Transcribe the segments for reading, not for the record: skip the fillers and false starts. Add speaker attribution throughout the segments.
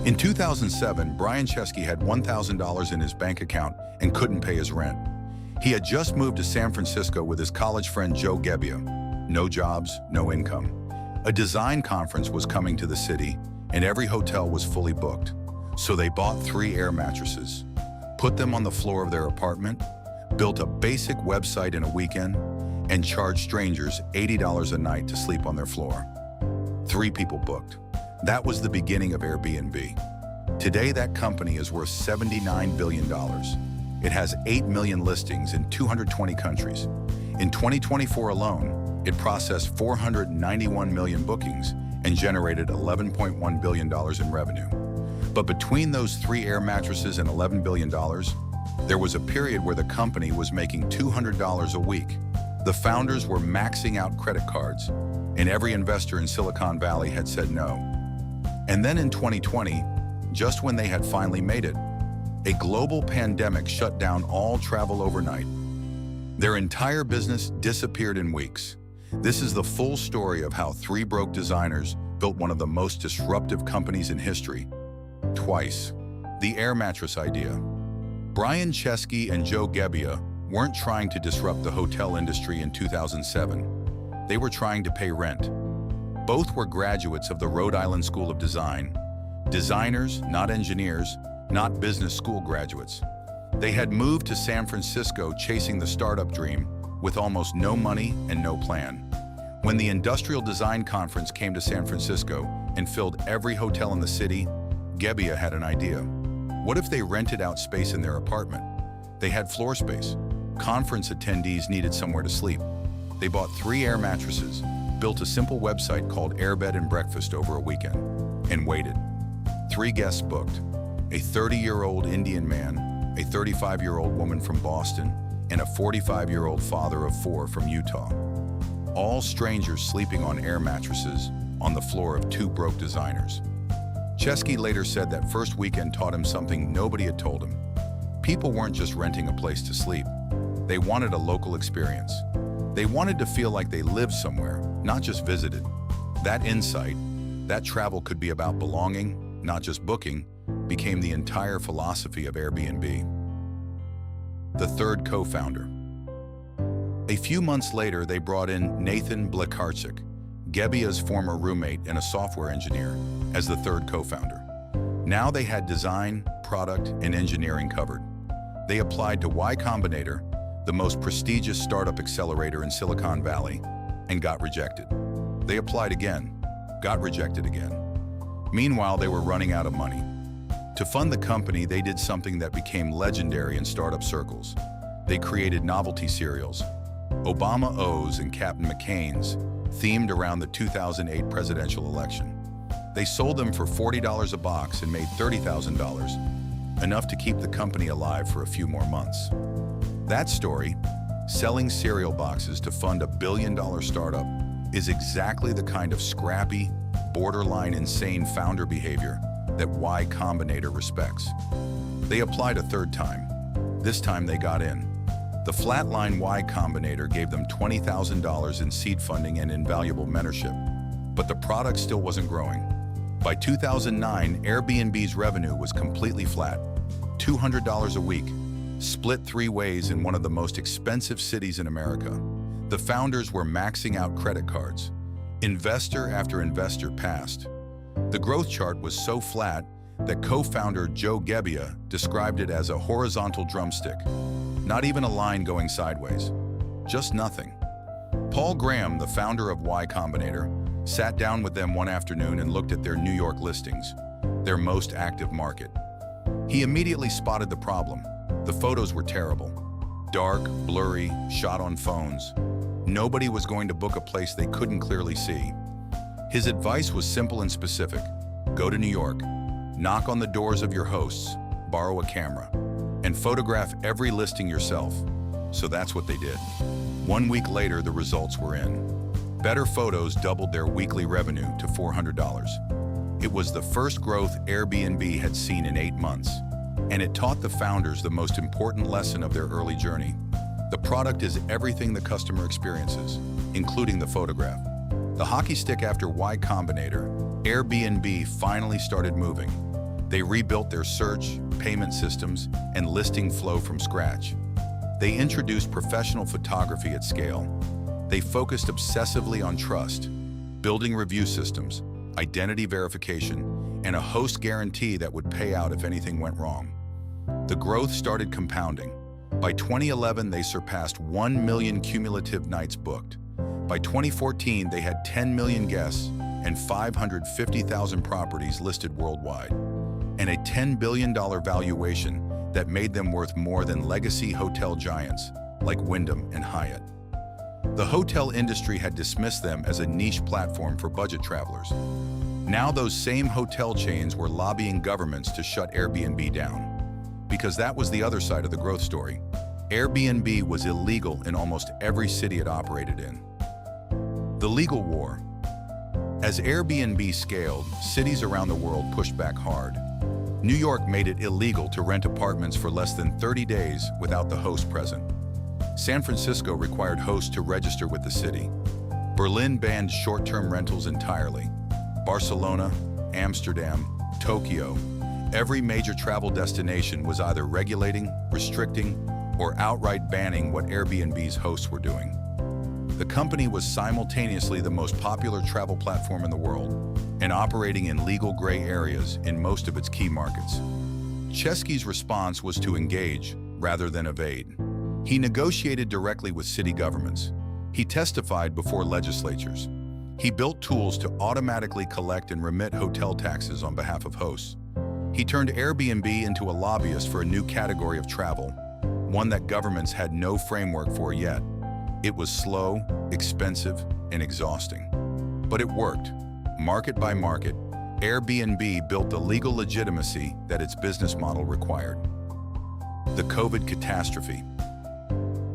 Speaker 1: In 2007, Brian Chesky had $1,000 in his bank account and couldn't pay his rent. He had just moved to San Francisco with his college friend Joe Gebbia. No jobs, no income. A design conference was coming to the city, and every hotel was fully booked. So they bought 3 air mattresses, put them on the floor of their apartment, built a basic website in a weekend, and charged strangers $80 a night to sleep on their floor. 3 people booked. That was the beginning of Airbnb. Today, that company is worth $79 billion. It has 8 million listings in 220 countries. In 2024 alone, it processed 491 million bookings and generated $11.1 billion in revenue. But between those 3 air mattresses and $11 billion, there was a period where the company was making $200 a week. The founders were maxing out credit cards, and every investor in Silicon Valley had said no. And then in 2020, just when they had finally made it, a global pandemic shut down all travel overnight. Their entire business disappeared in weeks. This is the full story of how 3 broke designers built one of the most disruptive companies in history, twice. The air mattress idea. Brian Chesky and Joe Gebbia weren't trying to disrupt the hotel industry in 2007. They were trying to pay rent. Both were graduates of the Rhode Island School of Design. Designers, not engineers, not business school graduates. They had moved to San Francisco chasing the startup dream with almost no money and no plan. When the Industrial Design Conference came to San Francisco and filled every hotel in the city, Gebbia had an idea. What if they rented out space in their apartment? They had floor space. Conference attendees needed somewhere to sleep. They bought 3 air mattresses, built a simple website called Airbed and Breakfast over a weekend, and waited. 3 guests booked: a 30-year-old Indian man, a 35-year-old woman from Boston, and a 45-year-old father of 4 from Utah. All strangers sleeping on air mattresses on the floor of 2 broke designers. Chesky later said that first weekend taught him something nobody had told him. People weren't just renting a place to sleep. They wanted a local experience. They wanted to feel like they lived somewhere, not just visited. That insight, that travel could be about belonging, not just booking, became the entire philosophy of Airbnb. The 3rd co-founder. A few months later, they brought in Nathan Blecharczyk, Gebbia's former roommate and a software engineer, as the 3rd co-founder. Now they had design, product, and engineering covered. They applied to Y Combinator, the most prestigious startup accelerator in Silicon Valley, and got rejected. They applied again, got rejected again. Meanwhile, they were running out of money. To fund the company, they did something that became legendary in startup circles. They created novelty cereals, Obama O's and Captain McCain's, themed around the 2008 presidential election. They sold them for $40 a box and made $30,000, enough to keep the company alive for a few more months. That story, selling cereal boxes to fund a billion-dollar startup, is exactly the kind of scrappy, borderline insane founder behavior that Y Combinator respects. They applied a 3rd time. This time they got in. The flatline Y Combinator gave them $20,000 in seed funding and invaluable mentorship, but the product still wasn't growing. By 2009, Airbnb's revenue was completely flat, $200 a week, split 3 ways in one of the most expensive cities in America. The founders were maxing out credit cards. Investor after investor passed. The growth chart was so flat that co-founder Joe Gebbia described it as a horizontal drumstick. Not even a line going sideways. Just nothing. Paul Graham, the founder of Y Combinator, sat down with them one afternoon and looked at their New York listings, their most active market. He immediately spotted the problem. The photos were terrible. Dark, blurry, shot on phones. Nobody was going to book a place they couldn't clearly see. His advice was simple and specific. Go to New York, knock on the doors of your hosts, borrow a camera, and photograph every listing yourself. So that's what they did. 1 week later, the results were in. Better Photos doubled their weekly revenue to $400. It was the first growth Airbnb had seen in 8 months, and it taught the founders the most important lesson of their early journey. The product is everything the customer experiences, including the photograph. The hockey stick after Y Combinator, Airbnb finally started moving. They rebuilt their search, payment systems, and listing flow from scratch. They introduced professional photography at scale. They focused obsessively on trust, building review systems, identity verification, and a host guarantee that would pay out if anything went wrong. The growth started compounding. By 2011, they surpassed 1 million cumulative nights booked. By 2014, they had 10 million guests and 550,000 properties listed worldwide, and a $10 billion valuation that made them worth more than legacy hotel giants like Wyndham and Hyatt. The hotel industry had dismissed them as a niche platform for budget travelers. Now those same hotel chains were lobbying governments to shut Airbnb down. Because that was the other side of the growth story. Airbnb was illegal in almost every city it operated in. The legal war. As Airbnb scaled, cities around the world pushed back hard. New York made it illegal to rent apartments for less than 30 days without the host present. San Francisco required hosts to register with the city. Berlin banned short-term rentals entirely. Barcelona, Amsterdam, Tokyo, every major travel destination was either regulating, restricting, or outright banning what Airbnb's hosts were doing. The company was simultaneously the most popular travel platform in the world and operating in legal gray areas in most of its key markets. Chesky's response was to engage rather than evade. He negotiated directly with city governments. He testified before legislatures. He built tools to automatically collect and remit hotel taxes on behalf of hosts. He turned Airbnb into a lobbyist for a new category of travel, one that governments had no framework for yet. It was slow, expensive, and exhausting. But it worked. Market by market, Airbnb built the legal legitimacy that its business model required. The COVID catastrophe.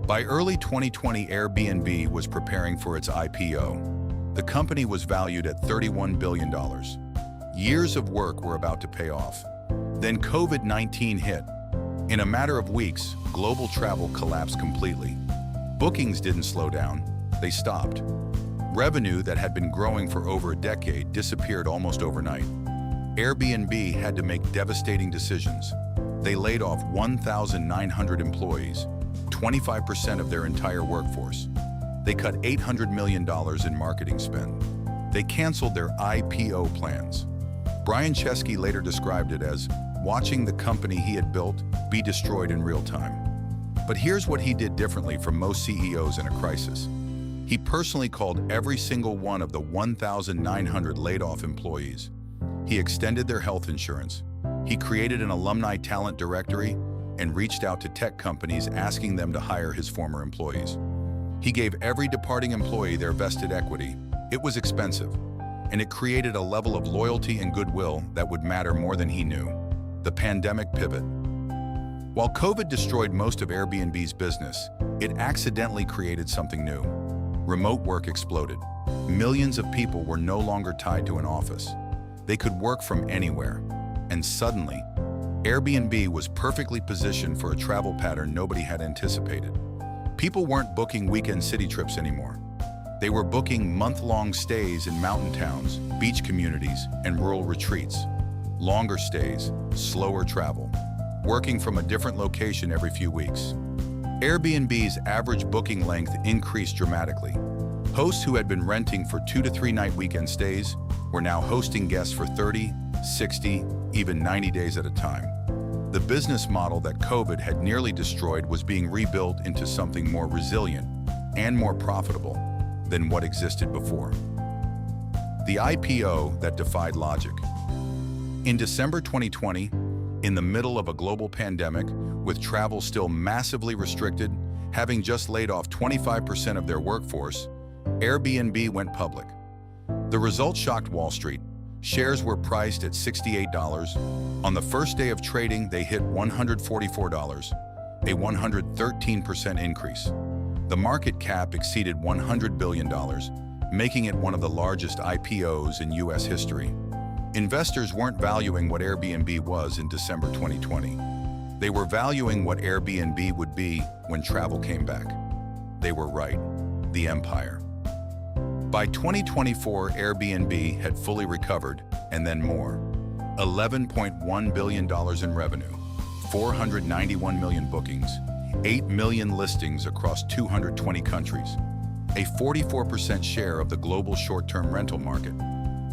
Speaker 1: By early 2020, Airbnb was preparing for its IPO. The company was valued at $31 billion. Years of work were about to pay off. Then COVID-19 hit. In a matter of weeks, global travel collapsed completely. Bookings didn't slow down, they stopped. Revenue that had been growing for over a decade disappeared almost overnight. Airbnb had to make devastating decisions. They laid off 1,900 employees, 25% of their entire workforce. They cut $800 million in marketing spend. They canceled their IPO plans. Brian Chesky later described it as watching the company he had built be destroyed in real time. But here's what he did differently from most CEOs in a crisis. He personally called every single one of the 1,900 laid-off employees. He extended their health insurance. He created an alumni talent directory and reached out to tech companies asking them to hire his former employees. He gave every departing employee their vested equity. It was expensive, and it created a level of loyalty and goodwill that would matter more than he knew. The pandemic pivot. While COVID destroyed most of Airbnb's business, it accidentally created something new. Remote work exploded. Millions of people were no longer tied to an office. They could work from anywhere. And suddenly, Airbnb was perfectly positioned for a travel pattern nobody had anticipated. People weren't booking weekend city trips anymore. They were booking month-long stays in mountain towns, beach communities, and rural retreats. Longer stays, slower travel, working from a different location every few weeks. Airbnb's average booking length increased dramatically. Hosts who had been renting for 2 to 3 night weekend stays were now hosting guests for 30, 60, even 90 days at a time. The business model that COVID had nearly destroyed was being rebuilt into something more resilient and more profitable than what existed before. The IPO that defied logic. In December 2020, in the middle of a global pandemic, with travel still massively restricted, having just laid off 25% of their workforce, Airbnb went public. The results shocked Wall Street. Shares were priced at $68. On the first day of trading, they hit $144, a 113% increase. The market cap exceeded $100 billion, making it one of the largest IPOs in US history. Investors weren't valuing what Airbnb was in December 2020. They were valuing what Airbnb would be when travel came back. They were right, the empire. By 2024, Airbnb had fully recovered, and then more. $11.1 billion in revenue, 491 million bookings, 8 million listings across 220 countries, a 44% share of the global short-term rental market.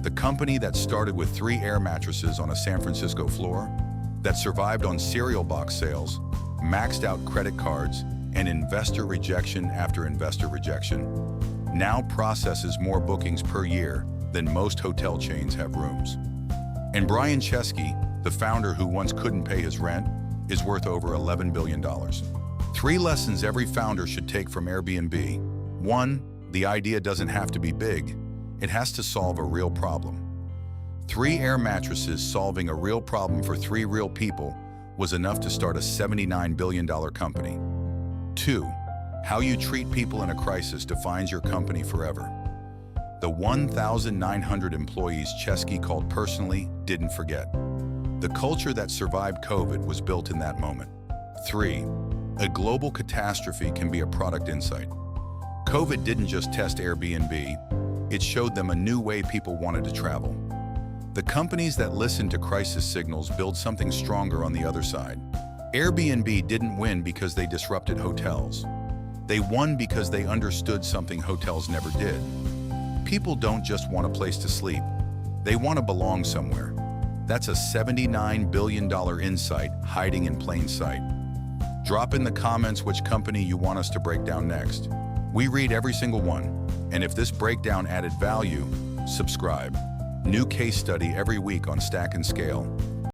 Speaker 1: The company that started with 3 air mattresses on a San Francisco floor, that survived on cereal box sales, maxed out credit cards, and investor rejection after investor rejection, now processes more bookings per year than most hotel chains have rooms. And Brian Chesky, the founder who once couldn't pay his rent, is worth over $11 billion. 3 lessons every founder should take from Airbnb. 1, the idea doesn't have to be big. It has to solve a real problem. 3 air mattresses solving a real problem for 3 real people was enough to start a $79 billion company. 2, how you treat people in a crisis defines your company forever. The 1,900 employees Chesky called personally didn't forget. The culture that survived COVID was built in that moment. 3, a global catastrophe can be a product insight. COVID didn't just test Airbnb, it showed them a new way people wanted to travel. The companies that listened to crisis signals build something stronger on the other side. Airbnb didn't win because they disrupted hotels. They won because they understood something hotels never did. People don't just want a place to sleep. They want to belong somewhere. That's a $79 billion insight hiding in plain sight. Drop in the comments which company you want us to break down next. We read every single one. And if this breakdown added value, subscribe. New case study every week on Stack and Scale.